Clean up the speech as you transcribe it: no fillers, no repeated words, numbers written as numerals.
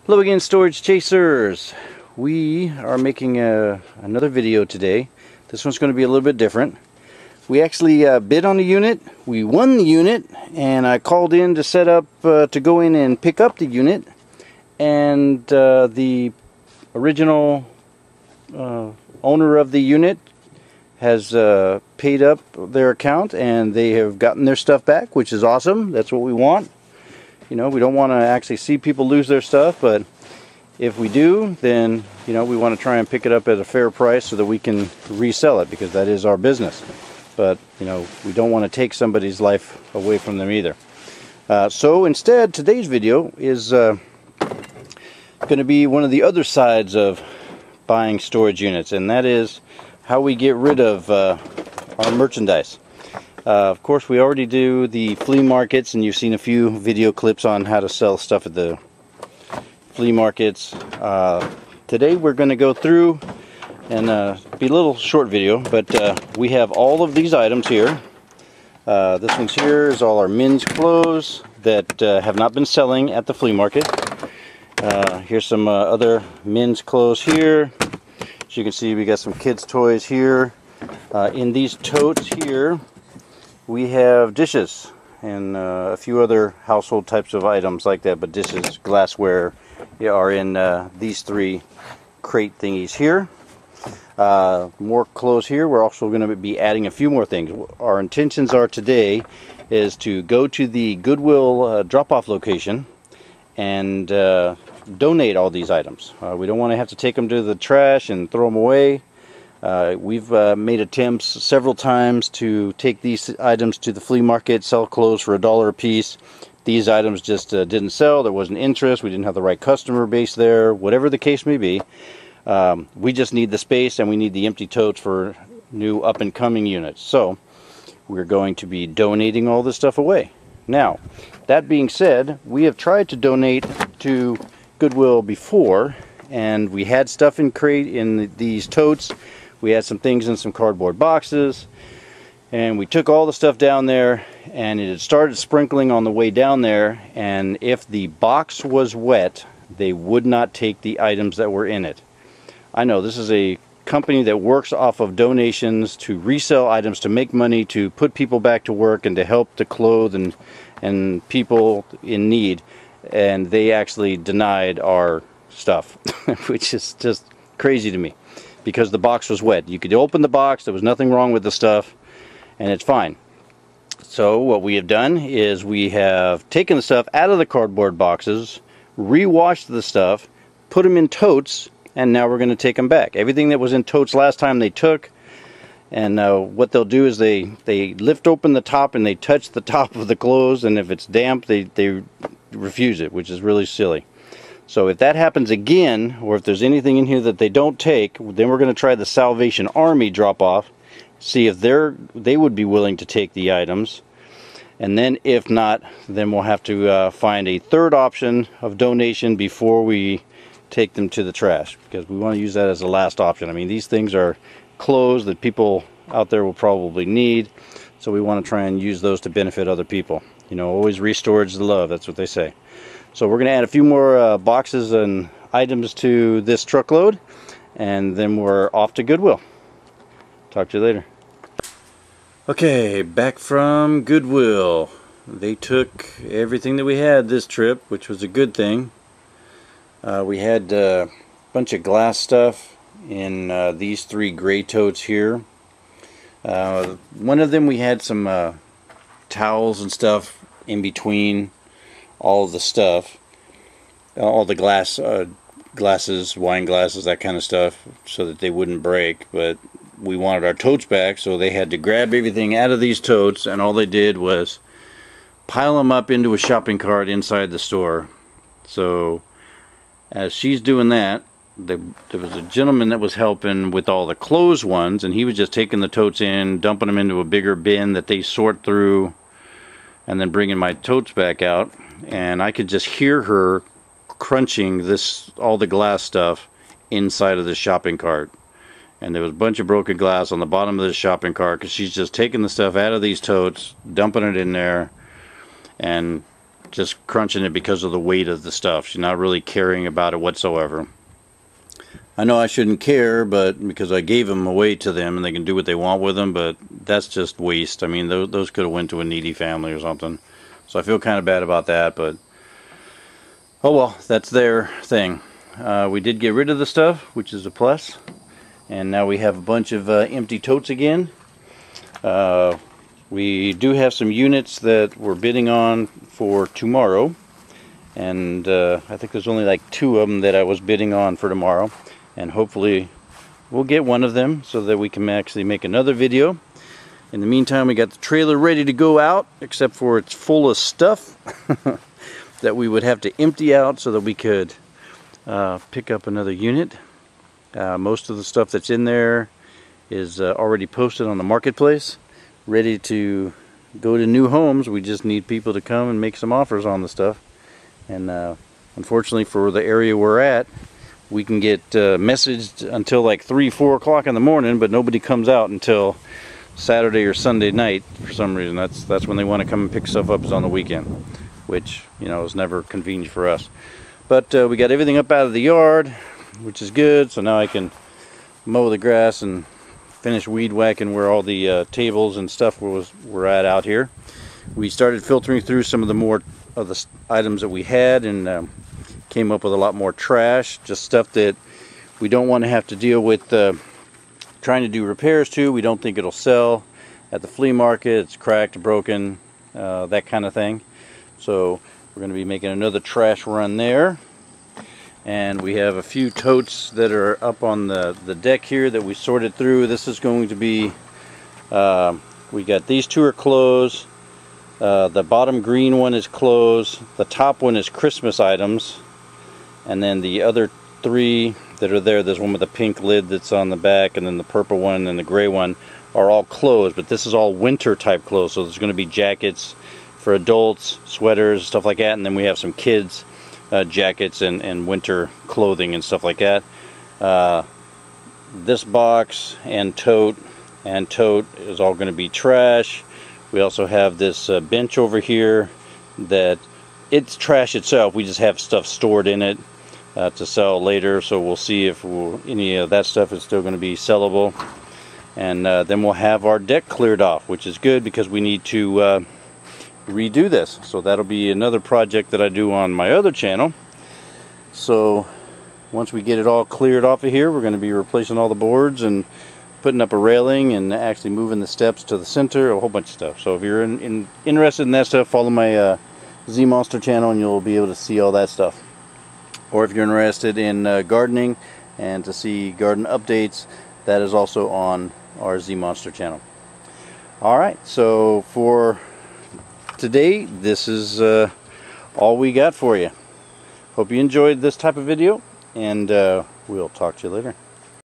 Hello again, Storage Chasers. We are making another video today. This one's going to be a little bit different. We actually bid on the unit, we won the unit, and I called in to set up to go in and pick up the unit. And the original owner of the unit has paid up their account and they have gotten their stuff back, which is awesome. That's what we want. You know, we don't want to actually see people lose their stuff, but if we do, then, you know, we want to try and pick it up at a fair price so that we can resell it, because that is our business. But, you know, we don't want to take somebody's life away from them either. So instead, today's video is going to be one of the other sides of buying storage units, and that is how we get rid of our merchandise. Of course, we already do the flea markets, and you've seen a few video clips on how to sell stuff at the flea markets. Today we're going to go through and be a little short video, but we have all of these items here. This one's here is all our men's clothes that have not been selling at the flea market. Here's some other men's clothes here. As you can see, we got some kids' toys here. In these totes here, we have dishes and a few other household types of items like that, but dishes, glassware are in these three crate thingies here. More clothes here. We're also going to be adding a few more things. Our intentions are today is to go to the Goodwill drop-off location and donate all these items. We don't want to have to take them to the trash and throw them away. We've made attempts several times to take these items to the flea market, sell clothes for $1 a piece. These items just didn't sell. There wasn't interest. We didn't have the right customer base there. Whatever the case may be, we just need the space and we need the empty totes for new up-and-coming units. So we're going to be donating all this stuff away. Now, that being said, we have tried to donate to Goodwill before, and we had stuff in crate in these totes. We had some things in some cardboard boxes, and we took all the stuff down there, and it had started sprinkling on the way down there, and if the box was wet, they would not take the items that were in it. I know this is a company that works off of donations to resell items, to make money, to put people back to work, and to help to clothe and people in need, and they actually denied our stuff, which is just crazy to me, because the box was wet. You could open the box, there was nothing wrong with the stuff, and it's fine. So what we have done is we have taken the stuff out of the cardboard boxes, re-washed the stuff, put them in totes, and now we're going to take them back. Everything that was in totes last time they took, and what they'll do is they lift open the top and they touch the top of the clothes, and if it's damp they refuse it, which is really silly. So if that happens again, or if there's anything in here that they don't take, then we're going to try the Salvation Army drop-off, see if they would be willing to take the items, and then if not, then we'll have to find a third option of donation before we take them to the trash, because we want to use that as the last option. I mean, these things are clothes that people out there will probably need, so we want to try and use those to benefit other people. You know, always re-storage the love, that's what they say. So we're going to add a few more boxes and items to this truckload, and then we're off to Goodwill. Talk to you later. Okay, back from Goodwill. They took everything that we had this trip, which was a good thing. We had a bunch of glass stuff in these three gray totes here. One of them we had some towels and stuff in between all of the stuff, all the glasses, wine glasses, that kind of stuff, so that they wouldn't break. But we wanted our totes back, so they had to grab everything out of these totes, and all they did was pile them up into a shopping cart inside the store. So as she's doing that, there was a gentleman that was helping with all the closed ones, and he was just taking the totes in, dumping them into a bigger bin that they sort through, and then bringing my totes back out. And I could just hear her crunching all the glass stuff inside of the shopping cart. And there was a bunch of broken glass on the bottom of the shopping cart, because she's just taking the stuff out of these totes, dumping it in there, and just crunching it because of the weight of the stuff. She's not really caring about it whatsoever. I know I shouldn't care, but because I gave them away to them and they can do what they want with them, but that's just waste. I mean, those could have went to a needy family or something. So I feel kind of bad about that, but oh well, that's their thing. We did get rid of the stuff, which is a plus. And now we have a bunch of empty totes again. We do have some units that we're bidding on for tomorrow. And I think there's only like 2 of them that I was bidding on for tomorrow. And hopefully we'll get one of them so that we can actually make another video. In the meantime, we got the trailer ready to go out, except for it's full of stuff that we would have to empty out so that we could pick up another unit. Most of the stuff that's in there is already posted on the marketplace, ready to go to new homes. We just need people to come and make some offers on the stuff. And unfortunately for the area we're at, we can get messaged until like 3-4 o'clock in the morning, but nobody comes out until Saturday or Sunday night for some reason. That's when they want to come and pick stuff up, is on the weekend, which, you know, is never convenient for us. But we got everything up out of the yard, which is good. So now I can mow the grass and finish weed whacking where all the tables and stuff were at out here. We started filtering through some of the more of the items that we had, and came up with a lot more trash, just stuff that we don't want to have to deal with trying to do repairs to. We don't think it'll sell at the flea market. It's cracked, broken, that kind of thing. So we're going to be making another trash run there. And we have a few totes that are up on the deck here that we sorted through. This is going to be, we got these 2 are closed. The bottom green one is closed. The top one is Christmas items. And then the other 3 that are there's one with a pink lid that's on the back, and then the purple one and the gray one are all closed. But this is all winter type clothes, so there's going to be jackets for adults, sweaters, stuff like that. And then we have some kids jackets and winter clothing and stuff like that. This box and tote is all going to be trash. We also have this bench over here that it's trash itself. We just have stuff stored in it to sell later, so we'll see if any of that stuff is still going to be sellable. And then we'll have our deck cleared off, which is good because we need to redo this. So that'll be another project that I do on my other channel. So once we get it all cleared off of here, we're going to be replacing all the boards and putting up a railing and actually moving the steps to the center, a whole bunch of stuff. So if you're interested in that stuff, follow my Z Monster channel and you'll be able to see all that stuff. Or if you're interested in gardening and to see garden updates, that is also on our Z Monster channel. Alright, so for today, this is all we got for you. Hope you enjoyed this type of video, and we'll talk to you later.